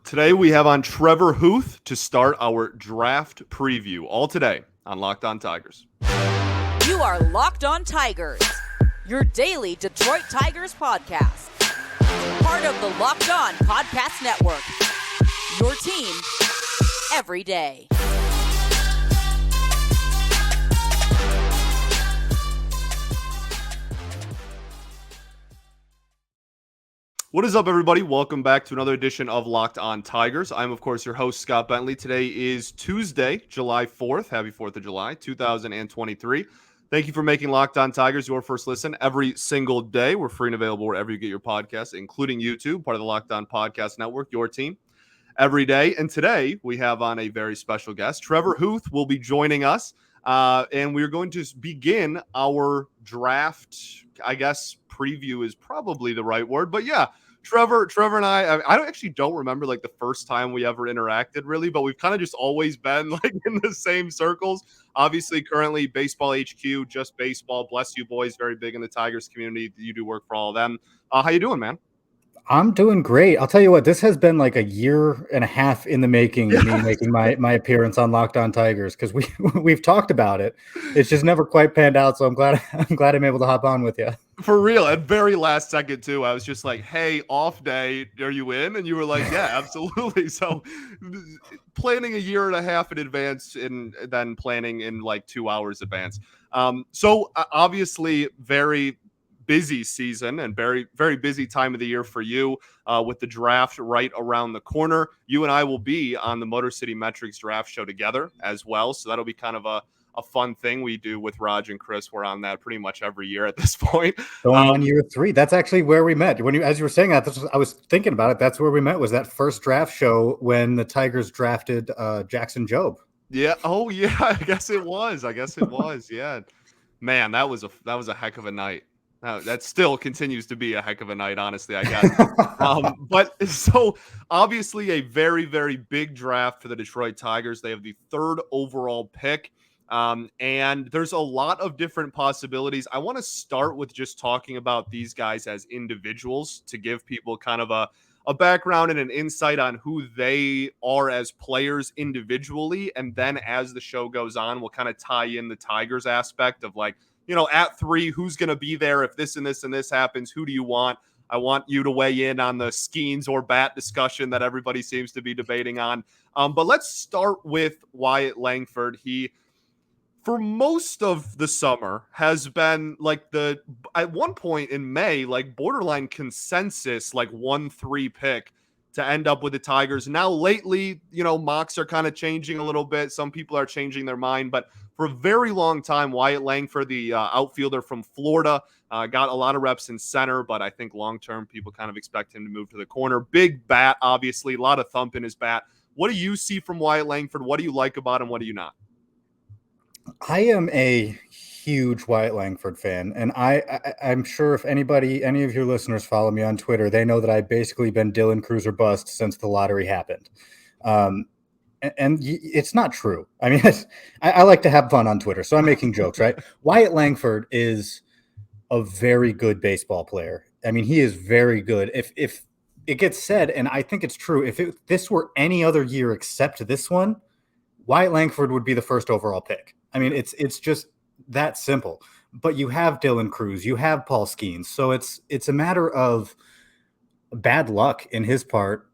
Today we have on Trevor Hooth to start our draft preview. All today on Locked On Tigers. You are Locked On Tigers, your daily Detroit Tigers podcast. Part of the Locked On Podcast Network, your team every day. What is up, everybody? Welcome back to another edition of Locked On Tigers. I'm, of course, your host, Scott Bentley. Today is Tuesday, July 4th. Happy 4th of July, 2023. Thank you for making Locked On Tigers your first listen every single day. We're free and available wherever you get your podcasts, including YouTube, part of the Locked On Podcast Network, your team every day. And today we have on a very special guest. Trevor Hooth will be joining us, and we're going to begin our draft, I guess preview is probably the right word, but yeah, Trevor and I don't remember like the first time we ever interacted really, but we've kind of just always been like in the same circles. Obviously, currently Baseball HQ, just baseball. Bless you, boys. Very big in the Tigers community. You do work for all of them. How you doing, man? I'm doing great. I'll tell you what, this has been like a year and a half in the making of me making my appearance on Locked On Tigers, because we've talked about it. It's just never quite panned out. So I'm glad I'm able to hop on with you. For real, at very last second too. I was just like, "Hey, off day, are you in?" And you were like, "Yeah, absolutely." So, planning a year and a half in advance, and then planning in like 2 hours advance. So obviously, very busy season and very, very busy time of the year for you with the draft right around the corner. You and I will be on the Motor City Metrics draft show together as well. So that'll be kind of a fun thing we do with Raj and Chris. We're on that pretty much every year at this point. Going on year 3. That's actually where we met. As you were saying that, I was thinking about it. That's where we met, was that first draft show when the Tigers drafted Jackson Jobe. Yeah. Oh yeah. I guess it was. Yeah. Man, that was a heck of a night. That still continues to be a heck of a night, honestly, I guess. But so obviously a very, very big draft for the Detroit Tigers. They have the 3rd overall pick. And there's a lot of different possibilities. I want to start with just talking about these guys as individuals to give people kind of a background and an insight on who they are as players individually. And then as the show goes on, we'll kind of tie in the Tigers aspect of like, at 3, who's going to be there if this and this and this happens? Who do you want? I want you to weigh in on the Skenes or bat discussion that everybody seems to be debating on. But let's start with Wyatt Langford. He, for most of the summer, has been like at one point in May, like borderline consensus, like 1-3 pick to end up with the Tigers. Now lately, mocks are kind of changing a little bit. Some people are changing their mind, but for a very long time, Wyatt Langford, the outfielder from Florida, got a lot of reps in center, but I think long-term people kind of expect him to move to the corner. Big bat, obviously, a lot of thump in his bat. What do you see from Wyatt Langford? What do you like about him? What do you not? I am a huge Wyatt Langford fan, and I'm sure if any of your listeners follow me on Twitter, they know that I've basically been Dylan Cruz or bust since the lottery happened. And it's not true. I mean, I like to have fun on Twitter, so I'm making jokes, right? Wyatt Langford is a very good baseball player. I mean, he is very good. If it gets said, and I think it's true, if this were any other year except this one, Wyatt Langford would be the 1st overall pick. I mean, it's just that simple. But you have Dylan Cruz, you have Paul Skenes, so it's a matter of bad luck on his part,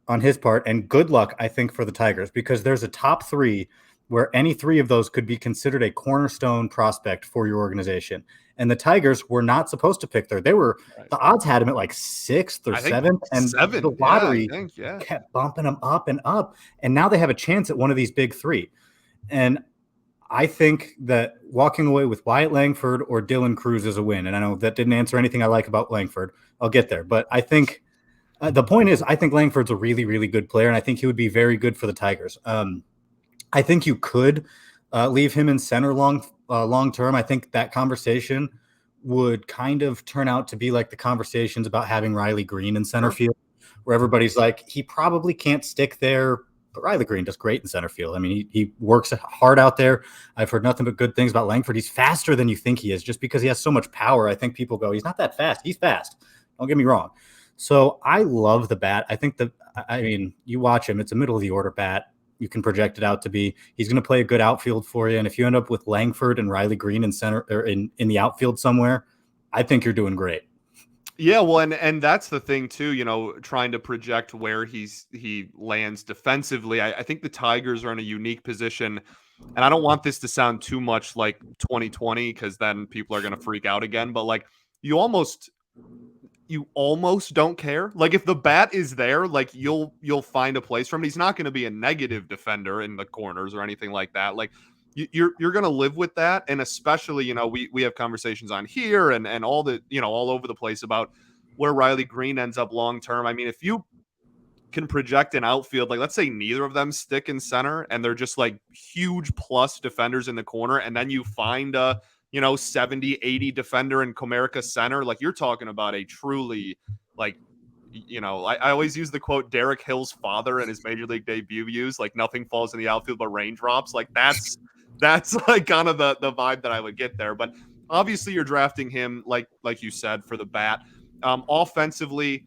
and good luck, I think, for the Tigers, because there's a top 3 where any 3 of those could be considered a cornerstone prospect for your organization. And the Tigers were not supposed to pick there. They were right. The odds had him at like 6th or 7th, and 7th. The lottery kept bumping them up and up. And now they have a chance at one of these big 3. And I think that walking away with Wyatt Langford or Dylan Cruz is a win. And I know that didn't answer anything I like about Langford. I'll get there. But I think the point is, I think Langford's a really, really good player, and I think he would be very good for the Tigers. I think you could leave him in center long term. I think that conversation would kind of turn out to be like the conversations about having Riley Green in center field, where everybody's like, he probably can't stick there, but Riley Green does great in center field. I mean, he works hard out there. I've heard nothing but good things about Langford. He's faster than you think he is, just because he has so much power. I think people go, he's not that fast. He's fast. Don't get me wrong. So I love the bat. I mean, you watch him, it's a middle of the order bat. You can project it out to be, he's going to play a good outfield for you. And if you end up with Langford and Riley Green in center or in the outfield somewhere, I think you're doing great. Yeah, well, and that's the thing too, trying to project where he lands defensively. I think the Tigers are in a unique position, and I don't want this to sound too much like 2020 because then people are going to freak out again. But like, you almost don't care. Like, if the bat is there, like you'll find a place for him. He's not going to be a negative defender in the corners or anything like that. Like, you're going to live with that. And especially, we have conversations on here and all the, all over the place about where Riley Green ends up long term. I mean, if you can project an outfield, like let's say neither of them stick in center and they're just like huge plus defenders in the corner, and then you find a 70, 80 defender in Comerica center, like you're talking about a truly, like, I always use the quote Derek Hill's father in his major league debut use, like nothing falls in the outfield but raindrops. Like that's like kind of the vibe that I would get there. But obviously you're drafting him, like you said, for the bat. Offensively,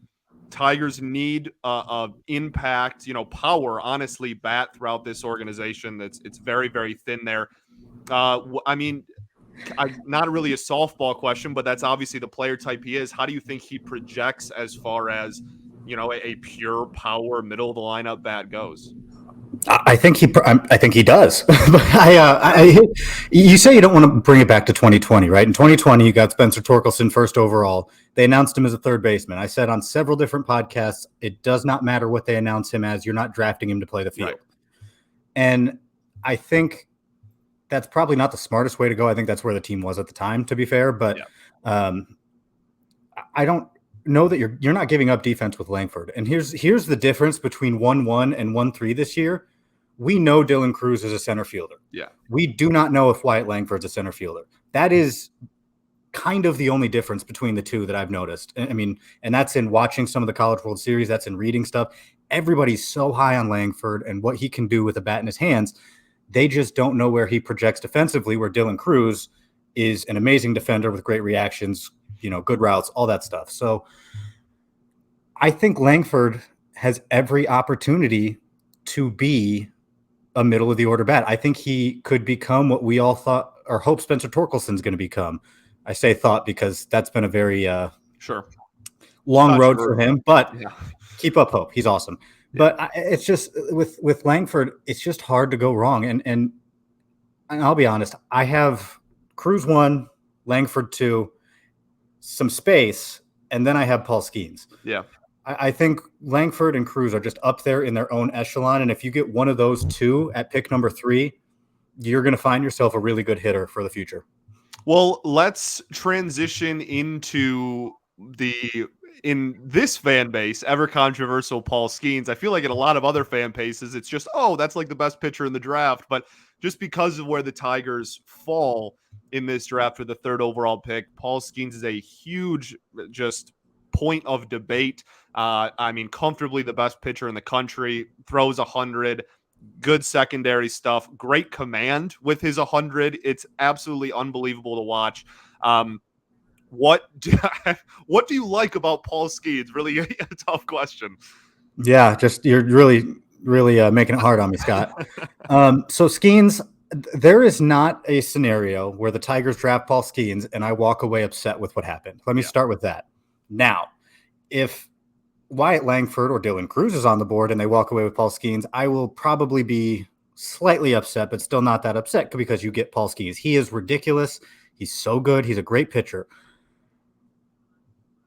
Tigers need impact, power, honestly, bat throughout this organization. It's very, very thin there. I mean, not really a softball question, but that's obviously the player type he is. How do you think he projects as far as, a pure power middle of the lineup bat goes? I think he does. But you say you don't want to bring it back to 2020, right? In 2020, you got Spencer Torkelson first overall. They announced him as a third baseman. I said on several different podcasts, it does not matter what they announce him as. You're not drafting him to play the field. Right. And I think that's probably not the smartest way to go. I think that's where the team was at the time, to be fair. But I don't know that you're not giving up defense with Langford. And here's the difference between 1-1 and 1-3 this year. We know Dylan Cruz is a center fielder. Yeah. We do not know if Wyatt Langford's a center fielder. That is kind of the only difference between the two that I've noticed. I mean, and that's in watching some of the College World Series. That's in reading stuff. Everybody's so high on Langford and what he can do with a bat in his hands. They just don't know where he projects defensively, where Dylan Cruz is an amazing defender with great reactions, good routes, all that stuff. So I think Langford has every opportunity to be a middle of the order bat. I think he could become what we all thought or hope Spencer Torkelson's going to become. I say thought because that's been a very long road for him, but keep up hope. He's awesome. But it's just with Langford, it's just hard to go wrong. And I'll be honest, I have Cruz 1, Langford 2, some space, and then I have Paul Skenes. Yeah. I think Langford and Cruz are just up there in their own echelon. And if you get one of those two at pick number 3, you're going to find yourself a really good hitter for the future. Well, let's transition into in this fan base, ever controversial Paul Skenes. I feel like in a lot of other fan bases, it's just, that's like the best pitcher in the draft. But just because of where the Tigers fall in this draft for the 3rd overall pick, Paul Skenes is a huge just point of debate. I mean, comfortably the best pitcher in the country, throws 100, good secondary stuff, great command with his 100. It's absolutely unbelievable to watch. What do you like about Paul Skenes? Really a tough question. Yeah, just you're really making it hard on me, Scott. So Skenes, there is not a scenario where the Tigers draft Paul Skenes and I walk away upset with what happened. Let me start with that. Now, if Wyatt Langford or Dylan Cruz is on the board and they walk away with Paul Skenes, I will probably be slightly upset, but still not that upset because you get Paul Skenes. He is ridiculous. He's so good. He's a great pitcher.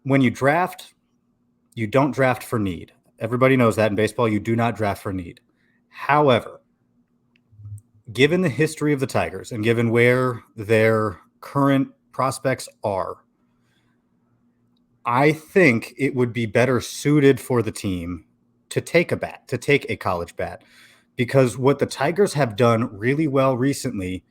When you draft, you don't draft for need. Everybody knows that in baseball, you do not draft for need. However, given the history of the Tigers and given where their current prospects are, I think it would be better suited for the team to take a college bat, because what the Tigers have done really well recently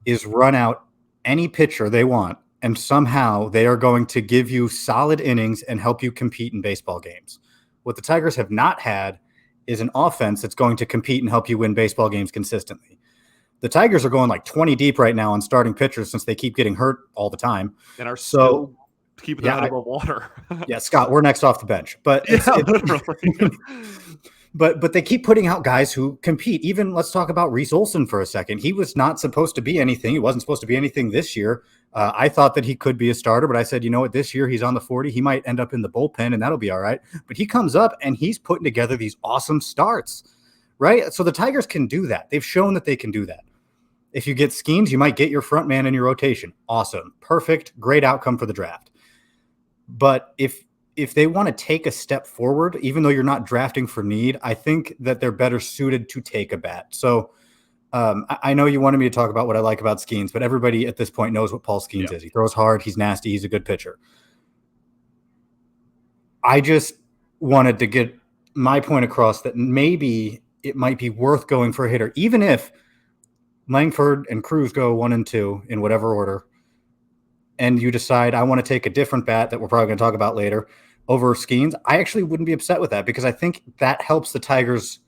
is run out any pitcher they want, and somehow they are going to give you solid innings and help you compete in baseball games. What the Tigers have not had is an offense that's going to compete and help you win baseball games consistently. The Tigers are going like 20 deep right now on starting pitchers since they keep getting hurt all the time. And are still keep their head above water. Yeah, Scott, we're next off the bench. But literally. But they keep putting out guys who compete. Even let's talk about Reese Olson for a second. He was not supposed to be anything. He wasn't supposed to be anything this year. I thought that he could be a starter, but I said, you know what, this year he's on the 40. He might end up in the bullpen, and that'll be all right. But he comes up, and he's putting together these awesome starts, right? So the Tigers can do that. They've shown that they can do that. If you get Skenes, you might get your front man in your rotation. Awesome. Perfect. Great outcome for the draft. But if they want to take a step forward, even though you're not drafting for need, I think that they're better suited to take a bat. So I know you wanted me to talk about what I like about Skenes, but everybody at this point knows what Paul Skenes is. He throws hard. He's nasty. He's a good pitcher. I just wanted to get my point across that maybe it might be worth going for a hitter, even if Langford and Cruz go 1 and 2 in whatever order, and you decide I want to take a different bat that we're probably going to talk about later over Skenes. I actually wouldn't be upset with that because I think that helps the Tigers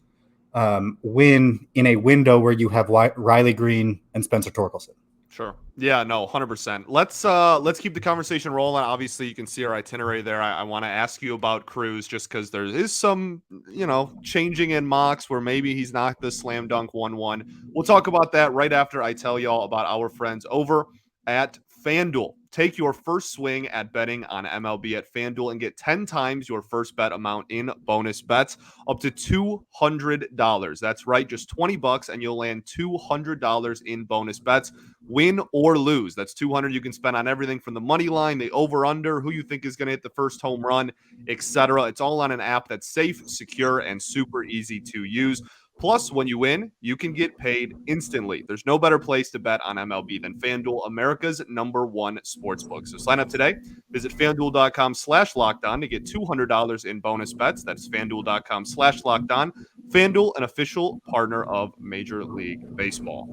win in a window where you have Riley Green and Spencer Torkelson. Sure. Yeah, no, 100%. Let's keep the conversation rolling. Obviously, you can see our itinerary there. I want to ask you about Cruz just because there is some, changing in mocks where maybe he's not the slam dunk 1-1. We'll talk about that right after I tell y'all about our friends over at FanDuel. Take your first swing at betting on MLB at FanDuel and get 10 times your first bet amount in bonus bets, up to $200. That's right, just $20 and you'll land $200 in bonus bets, win or lose. That's $200 you can spend on everything from the money line, the over-under, who you think is going to hit the first home run, etc. It's all on an app that's safe, secure, and super easy to use. Plus, when you win, you can get paid instantly. There's no better place to bet on MLB than FanDuel, America's #1 sportsbook. So sign up today. Visit FanDuel.com/lockedon to get $200 in bonus bets. That's FanDuel.com/lockedon. FanDuel, an official partner of Major League Baseball.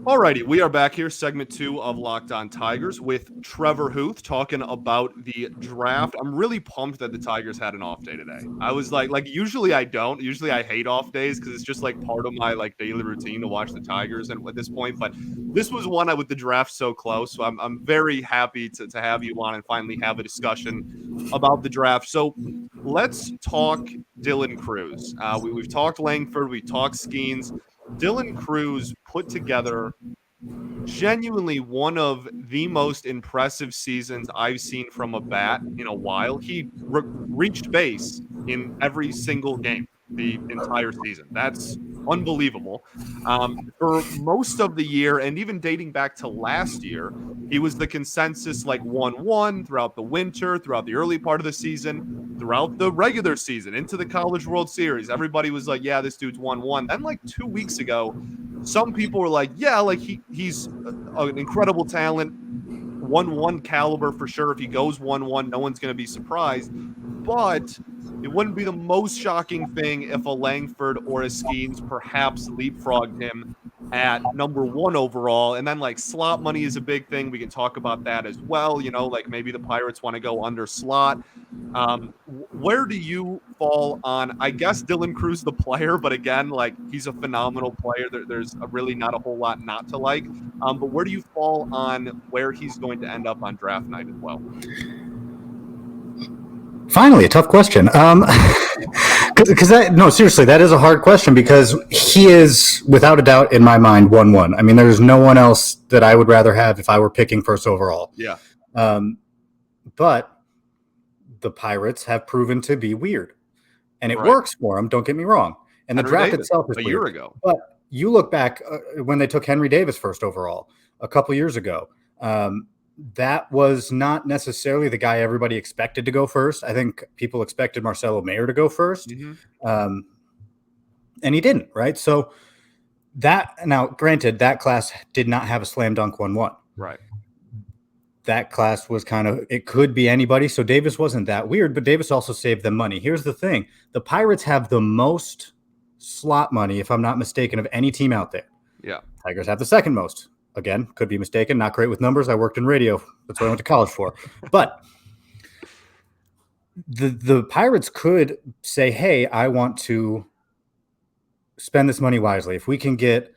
Alrighty, we are back here, segment 2 of Locked On Tigers with Trevor Hooth talking about the draft. I'm really pumped that the Tigers had an off day today. I was like usually I don't. Usually I hate off days because it's just like part of my daily routine to watch the Tigers and at this point. But this was one with the draft so close. So I'm very happy to have you on and finally have a discussion about the draft. So let's talk Dylan Cruz. We've talked Langford, we talked Skenes. Dylan Cruz put together genuinely one of the most impressive seasons I've seen from a bat in a while. He reached base in every single game the entire season. That's unbelievable. For most of the year, and even dating back to last year, he was the consensus 1-1 throughout the winter, throughout the early part of the season, throughout the regular season, into the College World Series. Everybody was like, yeah, this dude's 1-1. Then 2 weeks ago, some people were like, yeah, he's an incredible talent, 1-1 caliber for sure. If he goes 1-1, no one's going to be surprised. But it wouldn't be the most shocking thing if a Langford or a Skenes perhaps leapfrogged him at #1 overall. And then slot money is a big thing. We can talk about that as well. Maybe the Pirates want to go under slot. Where do you fall on, I guess, Dylan Cruz, the player, but again, he's a phenomenal player. There's really not a whole lot not to like. But where do you fall on where he's going to end up on draft night as well? Finally, a tough question. No, seriously, that is a hard question because he is, without a doubt, in my mind, 1-1. I mean, there's no one else that I would rather have if I were picking first overall. Yeah. But the Pirates have proven to be weird, and it works for them. Don't get me wrong. And the draft itself is a weird. Year ago. But you look back when they took Henry Davis first overall a couple years ago. That was not necessarily the guy everybody expected to go first. I think people expected Marcelo Mayer to go first, and he didn't, right? So now, granted, that class did not have a slam dunk 1-1. Right. That class was it could be anybody. So Davis wasn't that weird, but Davis also saved them money. Here's the thing. The Pirates have the most slot money, if I'm not mistaken, of any team out there. Yeah. Tigers have the second most. Again, could be mistaken. Not great with numbers. I worked in radio. That's what I went to college for. But the Pirates could say, hey, I want to spend this money wisely. If we can get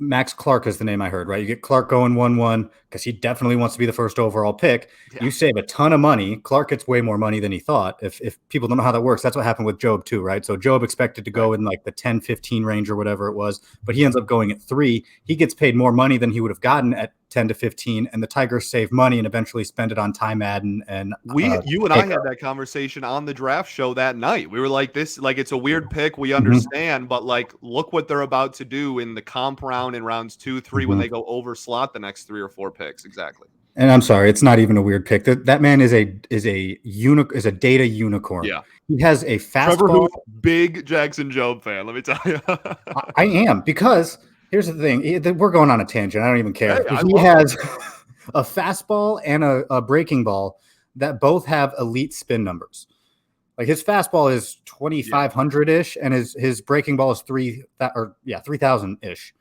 Max Clark is the name I heard, right? You get Clark going 1-1 because he definitely wants to be the first overall pick. Yeah. You save a ton of money. Clark gets way more money than he thought. If people don't know how that works, that's what happened with Job too, right? So Job expected to go in like the 10-15 range or whatever it was, but he ends up going at 3. He gets paid more money than he would have gotten at 10 to 15, and the Tigers save money and eventually spend it on Ty Madden. And you and I had that conversation on the draft show that night. We were like, this, like, it's a weird pick. We understand, but like, look what they're about to do in the comp round in rounds 2, 3 when they go over slot the next 3 or 4 picks. Exactly. And I'm sorry, it's not even a weird pick. That man is a data unicorn. Yeah. He has a fastball. Trevor Hooth, big Jackson Job fan, let me tell you. I am, because here's the thing. We're going on a tangent. I don't even care. Hey, he has a fastball and a breaking ball that both have elite spin numbers. Like his fastball is 2,500 ish, and his breaking ball is 3,000 ish.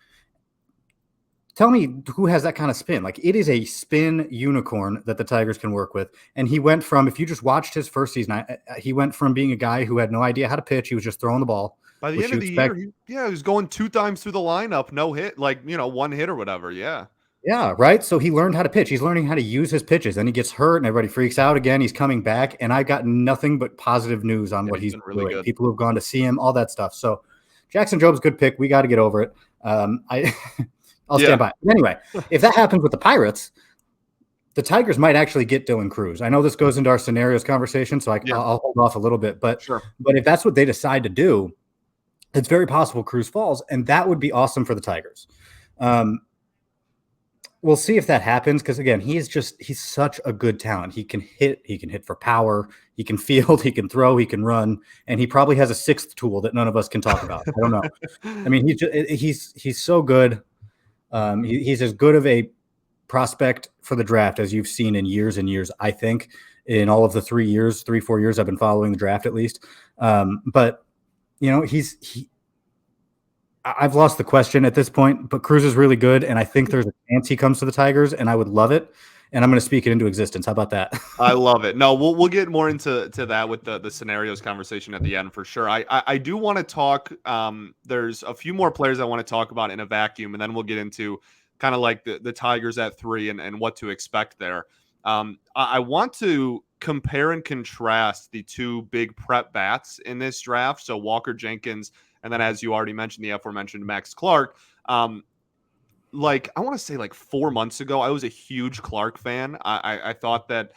Tell me who has that kind of spin. Like, it is a spin unicorn that the Tigers can work with. And he went from, if you just watched his first season, he went from being a guy who had no idea how to pitch. He was just throwing the ball. By the end of the year, he was going 2 times through the lineup, no hit, like, 1 hit or whatever. Yeah. Yeah, right. So he learned how to pitch. He's learning how to use his pitches. Then he gets hurt and everybody freaks out again. He's coming back. And I've got nothing but positive news on what he's really doing. Good. People who have gone to see him, all that stuff. So Jackson Job's a good pick. We got to get over it. I'll stand by. Anyway, if that happens with the Pirates, the Tigers might actually get Dylan Cruz. I know this goes into our scenarios conversation, so I'll hold off a little bit. But but if that's what they decide to do, it's very possible Cruz falls, and that would be awesome for the Tigers. We'll see if that happens, because again, he's such a good talent. He can hit for power, he can field, he can throw, he can run, and he probably has a 6th tool that none of us can talk about. I don't know. I mean, he's so good. He's as good of a prospect for the draft as you've seen in years and years, I think, in all of the 3-4 years I've been following the draft, at least. But I've lost the question at this point, but Cruz is really good, and I think there's a chance he comes to the Tigers, and I would love it. And I'm going to speak it into existence. How about that? I love it. No, we'll get more into that with the scenarios conversation at the end for sure. I do want to talk. There's a few more players I want to talk about in a vacuum, and then we'll get into kind of like the Tigers at 3 and what to expect there. I want to compare and contrast the 2 big prep bats in this draft. So Walker Jenkins, and then, as you already mentioned, the aforementioned Max Clark. Like, I want to say like 4 months ago, I was a huge Clark fan. I thought that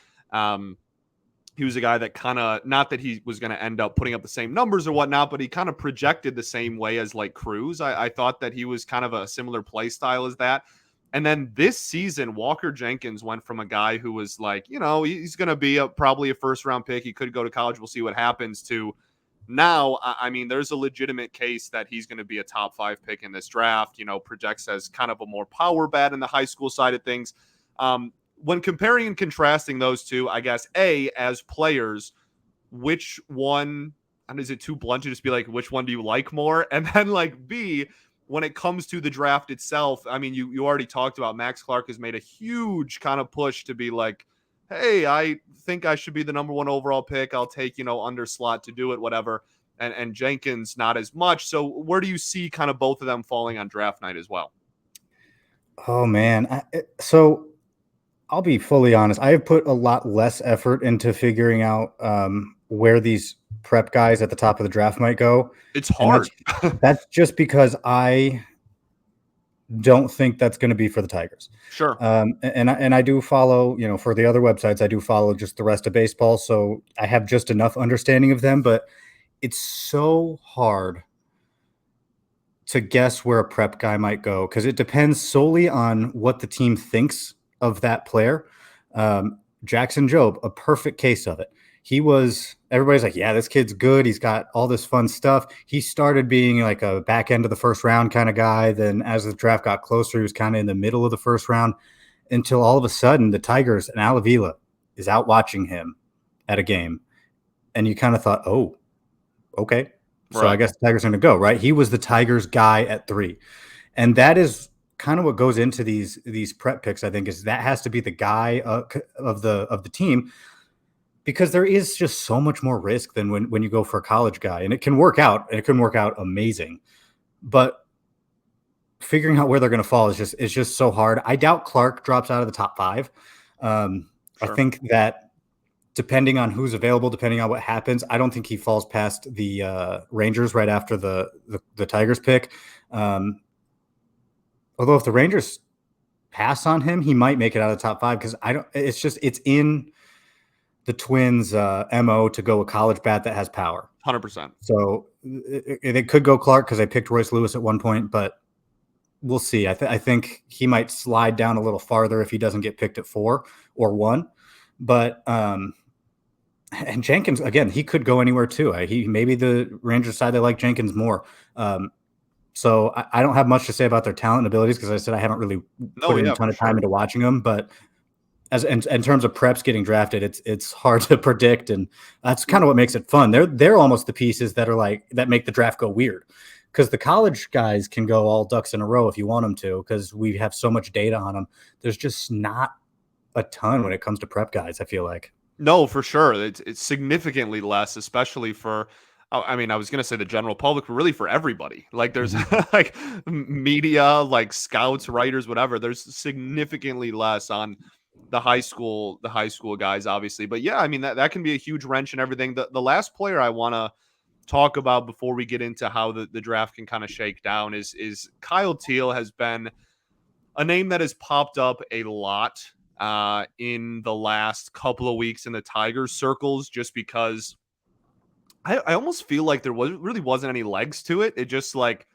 he was a guy that kind of, not that he was going to end up putting up the same numbers or whatnot, but he kind of projected the same way as like Cruz. I thought that he was kind of a similar play style as that. And then this season, Walker Jenkins went from a guy who was like, he's going to be probably a 1st-round pick. He could go to college. We'll see what happens, to now, I mean, there's a legitimate case that he's going to be a top 5 pick in this draft, projects as kind of a more power bat in the high school side of things. When comparing and contrasting those 2, I guess, A, as players, which one, and is it too blunt to just be like, which one do you like more? And then like B, when it comes to the draft itself, I mean, you already talked about Max Clark has made a huge kind of push to be like, hey, I think I should be the number 1 overall pick. I'll take, under slot to do it, whatever. And Jenkins, not as much. So where do you see kind of both of them falling on draft night as well? Oh, man. So I'll be fully honest. I have put a lot less effort into figuring out where these prep guys at the top of the draft might go. It's hard. That's just because I don't think that's going to be for the Tigers. Sure. And I do follow, for the other websites, I do follow just the rest of baseball. So I have just enough understanding of them, but it's so hard to guess where a prep guy might go, because it depends solely on what the team thinks of that player. Jackson Job, a perfect case of it. Everybody's like, yeah, this kid's good. He's got all this fun stuff. He started being like a back end of the 1st round kind of guy. Then as the draft got closer, he was kind of in the middle of the 1st round, until all of a sudden the Tigers and Al Avila is out watching him at a game. And you kind of thought, oh, okay. Right. So I guess the Tigers are going to go, right? He was the Tigers guy at 3. And that is kind of what goes into these prep picks, I think, is that has to be the guy of the team. Because there is just so much more risk than when you go for a college guy, and it can work out, and it can work out amazing. But figuring out where they're going to fall is just so hard. I doubt Clark drops out of the top 5. I think that depending on who's available, depending on what happens, I don't think he falls past the Rangers right after the Tigers pick. Although if the Rangers pass on him, he might make it out of the top 5 because it's in the Twins' MO to go a college bat that has power. 100%. So they could go Clark because they picked Royce Lewis at one point, but we'll see. I think he might slide down a little farther if he doesn't get picked at 4 or 1. But and Jenkins, again, he could go anywhere too. Maybe the Rangers side they like Jenkins more. So I don't have much to say about their talent and abilities because I said I haven't really put in a ton of time into watching them. But as in terms of preps getting drafted, it's hard to predict, and that's kind of what makes it fun. They're almost the pieces that are that make the draft go weird, because the college guys can go all ducks in a row if you want them to, because we have so much data on them. There's just not a ton when it comes to prep guys, I feel like. No, for sure. It's significantly less, especially for, I mean, I was going to say the general public, but really for everybody. Like there's like media, like scouts, writers, whatever. There's significantly less on the high school guys, obviously. But yeah, I mean, that can be a huge wrench and everything. The last player I want to talk about before we get into how the draft can kind of shake down is Kyle Teal has been a name that has popped up a lot in the last couple of weeks in the Tigers circles, just because I almost feel like there really wasn't any legs to it. It just like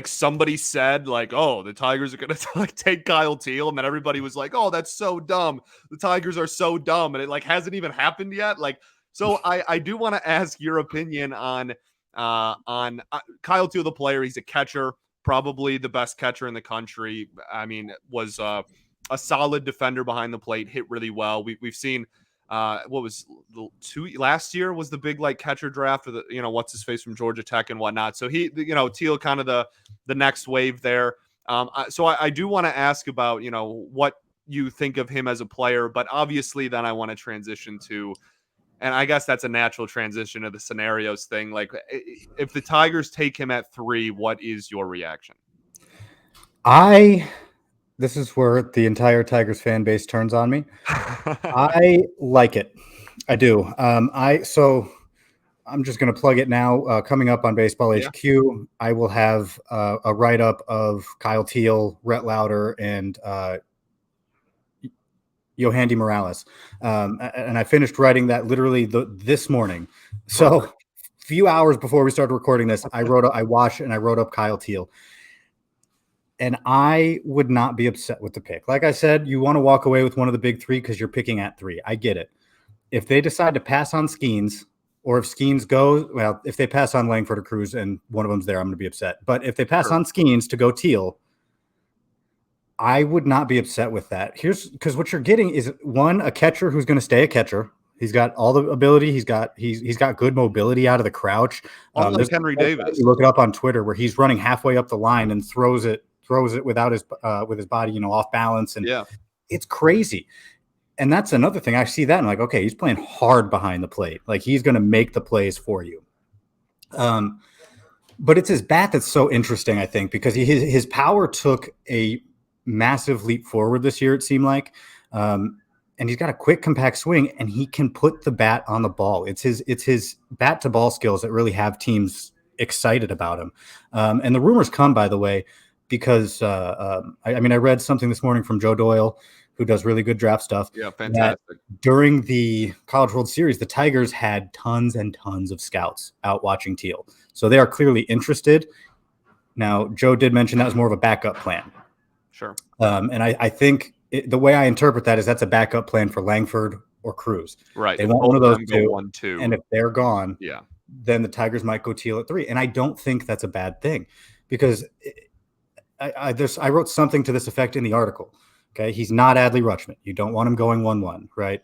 somebody said oh, the Tigers are going to take Kyle Teal. And then everybody was like, oh, that's so dumb. The Tigers are so dumb. And it hasn't even happened yet. So I do want to ask your opinion on Kyle Teal, the player. He's a catcher, probably the best catcher in the country. I mean, was a solid defender behind the plate, hit really well. We've seen what was last year was the big catcher draft for the what's his face from Georgia Tech and whatnot. So he Teal kind of the next wave there. So I do want to ask about what you think of him as a player, but obviously then I want to transition to, and I guess that's a natural transition to the scenarios thing. If the Tigers take him at 3, what is your reaction? This is where the entire Tigers fan base turns on me. I like it. I do. So I'm just going to plug it now. Coming up on Baseball HQ, I will have a write-up of Kyle Teal, Rhett Lauder, and Yohandy Morales. And I finished writing that literally this morning. So a few hours before we started recording this, I wrote up Kyle Teal. And I would not be upset with the pick. Like I said, you want to walk away with one of the big 3 because you're picking at 3. I get it. If they decide to pass on Skenes, or if Skenes goes, well, if they pass on Langford or Cruz and one of them's there, I'm going to be upset. But if they pass on Skenes to go Teal, I would not be upset with that. Because what you're getting is, one, a catcher who's going to stay a catcher. He's got all the ability. He's got good mobility out of the crouch. Like Henry Davis. You look it up on Twitter where he's running halfway up the line and throws it without with his body, off balance. And it's crazy. And that's another thing. I see that and okay, he's playing hard behind the plate. He's going to make the plays for you. But it's his bat that's so interesting, I think, because his power took a massive leap forward this year, it seemed like. And he's got a quick, compact swing, and he can put the bat on the ball. It's his bat to ball skills that really have teams excited about him. And the rumors come, by the way, because I read something this morning from Joe Doyle, who does really good draft stuff. Yeah, fantastic. During the College World Series, the Tigers had tons and tons of scouts out watching Teal. So they are clearly interested. Now, Joe did mention that was more of a backup plan. Sure. And I think the way I interpret that is that's a backup plan for Langford or Cruz. Right. They want one of those two. 1-2. And if they're gone, yeah, then the Tigers might go Teal at 3. And I don't think that's a bad thing, because I wrote something to this effect in the article. Okay. He's not Adley Rutschman. You don't want him going 1-1, right?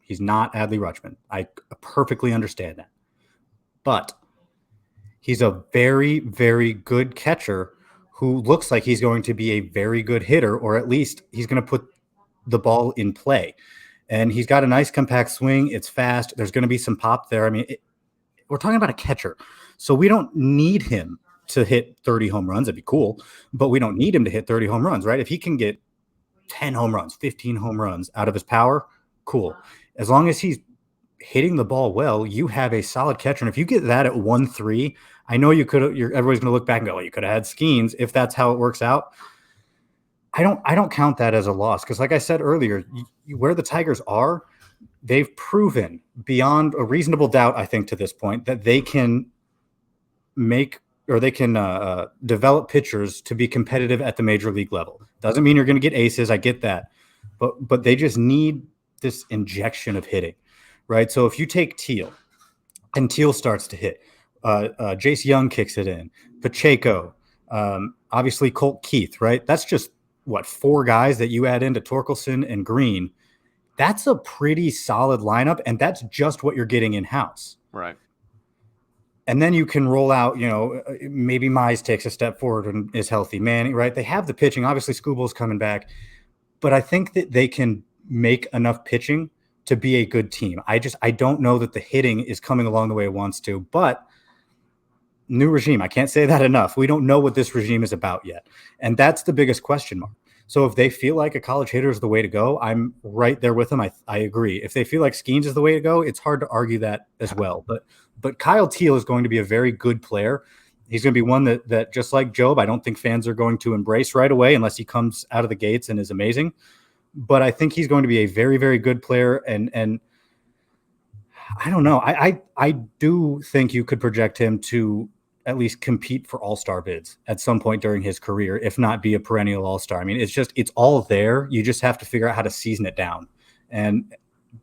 He's not Adley Rutschman. I perfectly understand that. But he's a very, very good catcher who looks like he's going to be a very good hitter, or at least he's going to put the ball in play. And he's got a nice compact swing. It's fast. There's going to be some pop there. I mean, we're talking about a catcher, so we don't need him to hit 30 home runs. That'd be cool, but we don't need him to hit 30 home runs, right? If he can get 10 home runs, 15 home runs out of his power, cool. As long as he's hitting the ball well, you have a solid catcher. And if you get that at 1-3, I know everybody's going to look back and go, well, you could have had Skenes if that's how it works out. I don't count that as a loss because, like I said earlier, where the Tigers are, they've proven beyond a reasonable doubt, I think, to this point, that they can develop pitchers to be competitive at the major league level. Doesn't mean you're going to get aces. I get that, but they just need this injection of hitting, right? So if you take Teel and Teel starts to hit, Jace Young kicks it in, Pacheco, obviously Colt Keith, right? That's just 4 guys that you add into Torkelson and Green. That's a pretty solid lineup, and that's just what you're getting in-house. Right. And then you can roll out, maybe Mize takes a step forward and is healthy. Manning, right? They have the pitching. Obviously, Skubal's coming back. But I think that they can make enough pitching to be a good team. I don't know that the hitting is coming along the way it wants to. But new regime, I can't say that enough. We don't know what this regime is about yet. And that's the biggest question mark. So if they feel like a college hitter is the way to go, I'm right there with them. I agree. If they feel like Skenes is the way to go, it's hard to argue that as well. But Kyle Teel is going to be a very good player. He's going to be one that just like Job, I don't think fans are going to embrace right away unless he comes out of the gates and is amazing. But I think he's going to be a very, very good player. And I don't know. I do think you could project him to at least compete for all-star bids at some point during his career, if not be a perennial all-star. I mean, it's all there. You just have to figure out how to season it down. And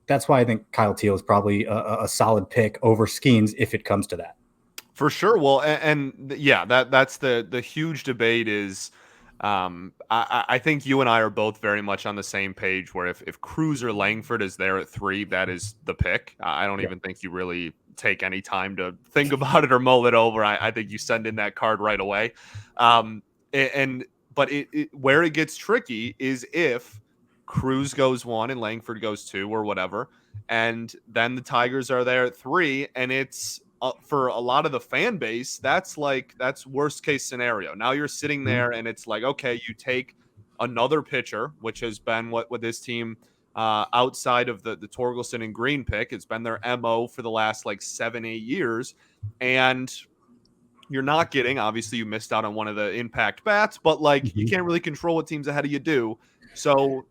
that's why I think Kyle Teel is probably a solid pick over Skenes if it comes to that. For sure. Well, and yeah, that's the huge debate is, I think you and I are both very much on the same page where if Cruz or Langford is there at 3, that is the pick. I don't even think you really take any time to think about it or mull it over. I think you send in that card right away. But where it gets tricky is if Cruz goes 1 and Langford goes 2 or whatever, and then the Tigers are there at 3, and it's for a lot of the fan base, that's worst case scenario. Now you're sitting there and it's like, okay, you take another pitcher, which has been what with this team outside of the Torkelson and Green pick, it's been their MO for the last 7-8 years, and you're not getting, obviously you missed out on one of the impact bats, but you can't really control what teams ahead of you do. So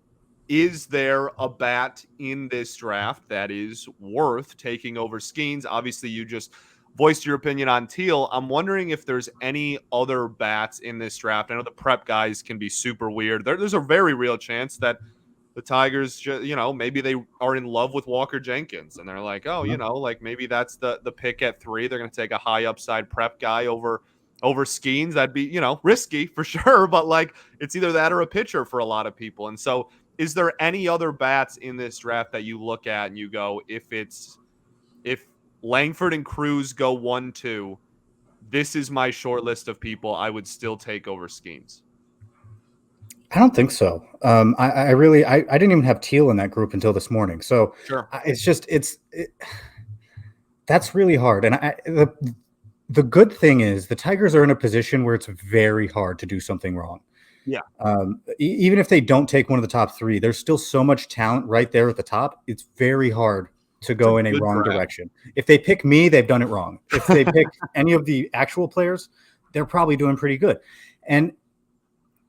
is there a bat in this draft that is worth taking over Skenes? Obviously, you just voiced your opinion on Teel. I'm wondering if there's any other bats in this draft. I know the prep guys can be super weird. There's a very real chance that the Tigers, maybe they are in love with Walker Jenkins, and they're like, oh, maybe that's the pick at 3. They're going to take a high upside prep guy over Skenes. That'd be, risky for sure, but it's either that or a pitcher for a lot of people. And so, is there any other bats in this draft that you look at and you go, if Langford and Cruz go 1-2, this is my short list of people I would still take over Skenes? I don't think so. I didn't even have Teel in that group until this morning. So sure. That's really hard. And the good thing is the Tigers are in a position where it's very hard to do something wrong. Yeah. Even if they don't take one of the top 3, there's still so much talent right there at the top. It's very hard to go in a wrong direction. If they pick me, they've done it wrong. If they pick any of the actual players, they're probably doing pretty good. And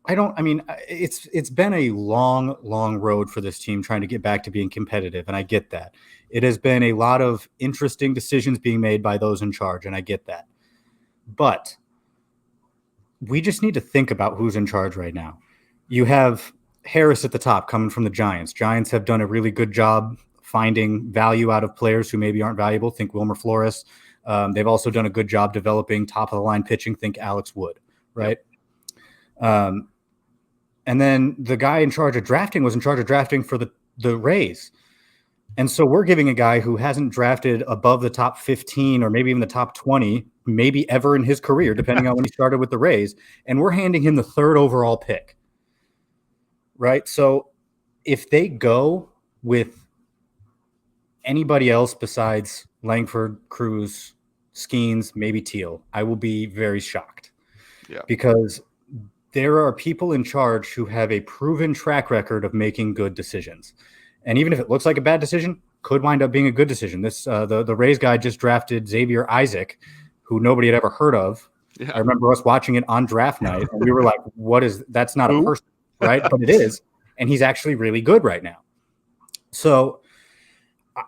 it's been a long, long road for this team trying to get back to being competitive. And I get that. It has been a lot of interesting decisions being made by those in charge. And I get that. But we just need to think about who's in charge right now. You have Harris at the top coming from the Giants. Giants have done a really good job finding value out of players who maybe aren't valuable. Think Wilmer Flores. They've also done a good job developing top-of-the-line pitching. Think Alex Wood, right? Yep. And then the guy in charge of drafting was in charge of drafting for the Rays. And so we're giving a guy who hasn't drafted above the top 15 or maybe even the top 20, maybe ever in his career, depending on when he started with the Rays, and we're handing him the 3rd overall pick, right? So if they go with anybody else besides Langford, Cruz, Skenes, maybe Teel, I will be very shocked. Yeah. because there are people in charge who have a proven track record of making good decisions. And even if it looks like a bad decision, could wind up being a good decision. The Rays guy just drafted Xavier Isaac, who nobody had ever heard of. Yeah. I remember us watching it on draft night, and we were like, that's not a Who? person, right? But it is. And he's actually really good right now. So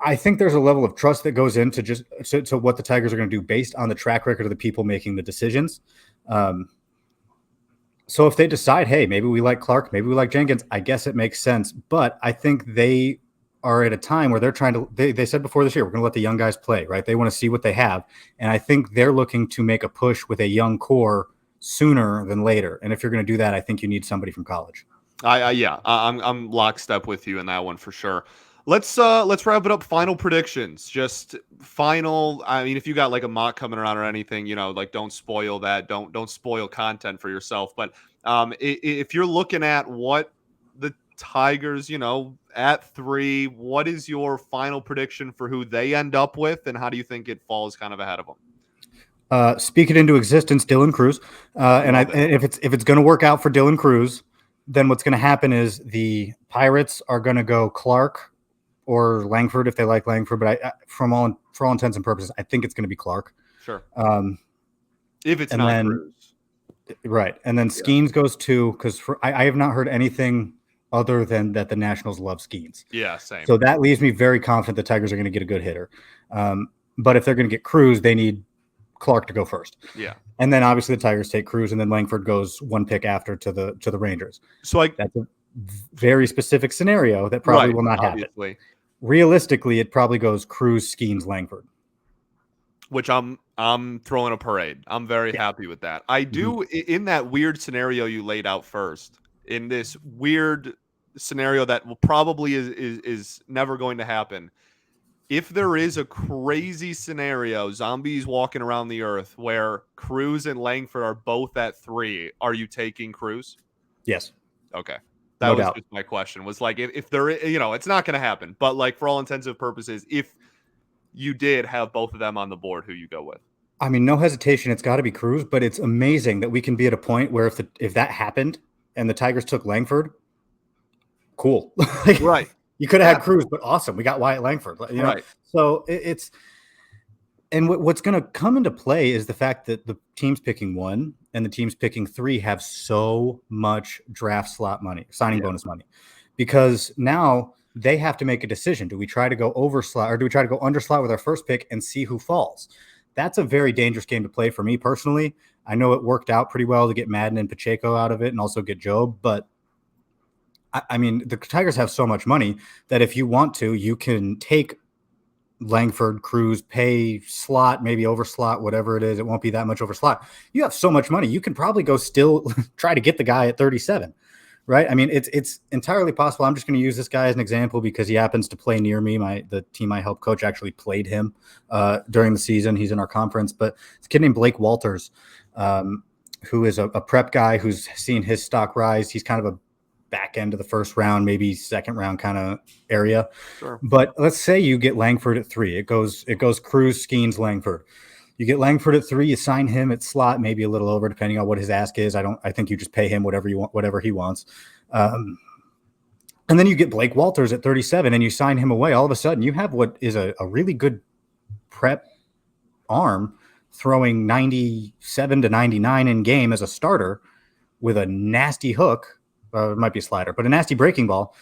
I think there's a level of trust that goes into just to what the Tigers are going to do based on the track record of the people making the decisions. So if they decide, hey, maybe we like Clark, maybe we like Jenkins, I guess it makes sense. But I think they are at a time where they're trying to, they said before this year, we're going to let the young guys play, right? They want to see what they have. And I think they're looking to make a push with a young core sooner than later. And if you're going to do that, I think you need somebody from college. I'm lockstep with you in that one for sure. Let's wrap it up. Final predictions. Just final. I mean, if you got like a mock coming around or anything, like don't spoil that. Don't spoil content for yourself. But if you're looking at what the Tigers, at 3, what is your final prediction for who they end up with, and how do you think it falls kind of ahead of them? Speak it into existence, Dylan Cruz. And if it's going to work out for Dylan Cruz, then what's going to happen is the Pirates are going to go Clark or Langford if they like Langford. But for all intents and purposes, I think it's going to be Clark. Sure. If it's not Cruz. Right. And then Skenes goes 2 because I have not heard anything other than that the Nationals love Skenes. Yeah, same. So that leaves me very confident the Tigers are going to get a good hitter. But if they're going to get Cruz, they need Clark to go first. Yeah. And then obviously the Tigers take Cruz, and then Langford goes 1 pick after to the Rangers. So that's a very specific scenario that probably will not happen. Realistically, it probably goes Cruz, Skenes, Langford. Which I'm throwing a parade. I'm very happy with that. I do in that weird scenario you laid out first. In this weird scenario that will probably is never going to happen. If there is a crazy scenario, zombies walking around the earth, where Cruz and Langford are both at 3, are you taking Cruz? Yes. Okay. That was just my question. Was like, if there, it's not going to happen. But like, for all intents and purposes, if you did have both of them on the board, who you go with? I mean, no hesitation. It's got to be Cruz. But it's amazing that we can be at a point where if that happened and the Tigers took Langford, cool. Right. You could have had Cruz, but awesome. We got Wyatt Langford. Right. So it's and what's going to come into play is the fact that the teams picking 1 and the teams picking 3 have so much draft slot money, signing bonus money, because now they have to make a decision. Do we try to go over slot or do we try to go under slot with our first pick and see who falls? That's a very dangerous game to play for me personally. I know it worked out pretty well to get Madden and Pacheco out of it and also get Job, but I mean, the Tigers have so much money that if you want to, you can take Langford, Cruz, pay slot, maybe over slot, whatever it is. It won't be that much over slot. You have so much money. You can probably go still try to get the guy at 37, right? I mean, it's entirely possible. I'm just going to use this guy as an example because he happens to play near me. The team I help coach actually played him during the season. He's in our conference, but it's a kid named Blake Walters, who is a prep guy who's seen his stock rise. He's kind of a back end of the first round, maybe second round kind of area. Sure. But let's say you get Langford at 3. It goes Cruz, Skenes, Langford. You get Langford at 3, you sign him at slot, maybe a little over, depending on what his ask is. I think you just pay him whatever you want, whatever he wants. And then you get Blake Walters at 37 and you sign him away. All of a sudden you have what is a really good prep arm throwing 97 to 99 in game as a starter with a nasty hook. It might be a slider, but a nasty breaking ball,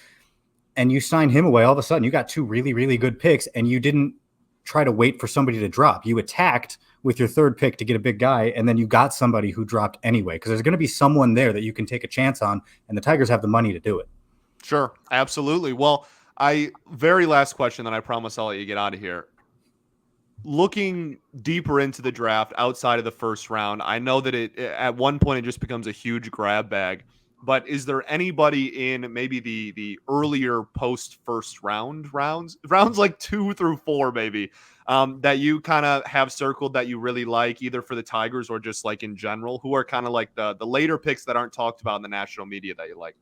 and you sign him away. All of a sudden, you got 2 really, really good picks, and you didn't try to wait for somebody to drop. You attacked with your 3rd pick to get a big guy, and then you got somebody who dropped anyway, because there's going to be someone there that you can take a chance on, and the Tigers have the money to do it. Sure, absolutely. Well, very last question, then I promise I'll let you get out of here. Looking deeper into the draft outside of the first round, I know that at one point it just becomes a huge grab bag. But is there anybody in maybe the earlier post first rounds like 2 through 4 maybe that you kind of have circled that you really like, either for the Tigers or just like in general, who are kind of like the later picks that aren't talked about in the national media that you like?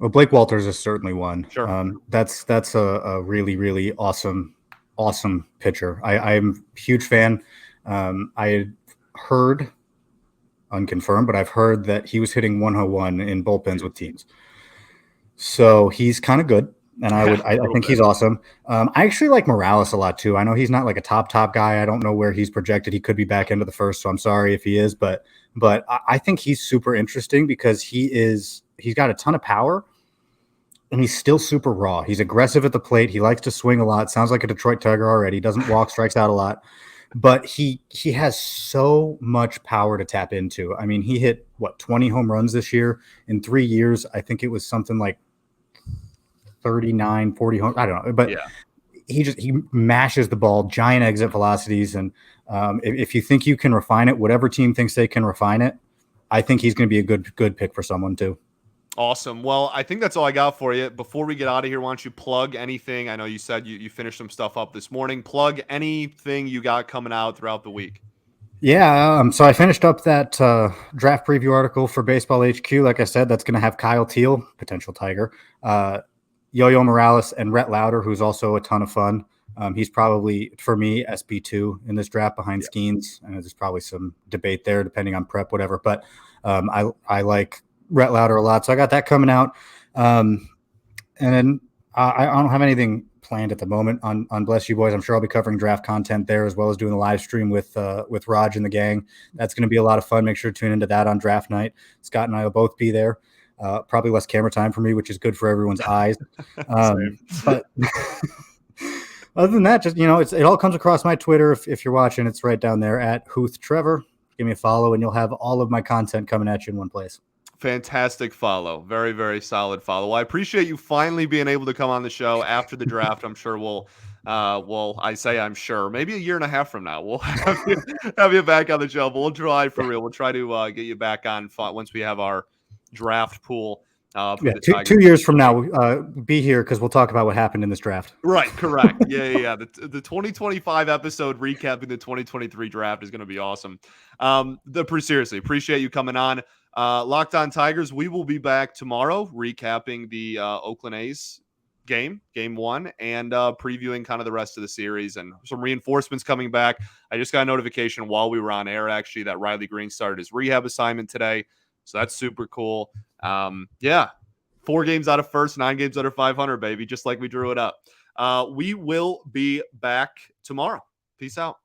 Well, Blake Walters is certainly one. Sure. That's a really, really awesome pitcher. I'm a huge fan. I had heard unconfirmed, but I've heard that he was hitting 101 in bullpens with teams. So he's kind of good. And I think he's awesome. I actually like Morales a lot too. I know he's not like a top guy. I don't know where he's projected. He could be back into the first, so I'm sorry if he is, but I think he's super interesting because he's got a ton of power and he's still super raw. He's aggressive at the plate. He likes to swing a lot. Sounds like a Detroit Tiger already. Doesn't walk, strikes out a lot. But he has so much power to tap into. I mean, he hit 20 home runs this year in 3 years. I think it was something like 39, 40 home. I don't know, but he mashes the ball, giant exit velocities. And if you think you can refine it, whatever team thinks they can refine it, I think he's going to be a good pick for someone too. Awesome. Well, I think that's all I got for you. Before we get out of here, why don't you plug anything? I know you said you finished some stuff up this morning. Plug anything you got coming out throughout the week. Yeah, so I finished up that draft preview article for Baseball HQ. Like I said, that's going to have Kyle Teal, potential Tiger, Yo-Yo Morales, and Rhett Lauder, who's also a ton of fun. He's probably, for me, SB2 in this draft behind Skenes. And there's probably some debate there depending on prep, whatever. But I like Rhett Lauder a lot. So I got that coming out. And then I don't have anything planned at the moment on Bless You Boys. I'm sure I'll be covering draft content there as well as doing the live stream with Raj and the gang. That's going to be a lot of fun. Make sure to tune into that on draft night. Scott and I will both be there. Probably less camera time for me, which is good for everyone's eyes. But other than that, just, it all comes across my Twitter. If you're watching, it's right down there at Hooth Trevor. Give me a follow and you'll have all of my content coming at you in one place. Fantastic follow. Very, very solid follow. Well, I appreciate you finally being able to come on the show after the draft. I'm sure I'm sure maybe a year and a half from now, we'll have you back on the show, but we'll try for real. We'll try to get you back on once we have our draft pool. Two years from now, be here because we'll talk about what happened in this draft. Right, correct. Yeah. The 2025 episode recapping the 2023 draft is going to be awesome. Seriously, appreciate you coming on. Locked On Tigers, we will be back tomorrow recapping the Oakland A's game 1, and previewing kind of the rest of the series and some reinforcements coming back. I just got a notification while we were on air, actually, that Riley Green started his rehab assignment today. So that's super cool. 4 games out of first, 9 games out of 500, baby, just like we drew it up. We will be back tomorrow. Peace out.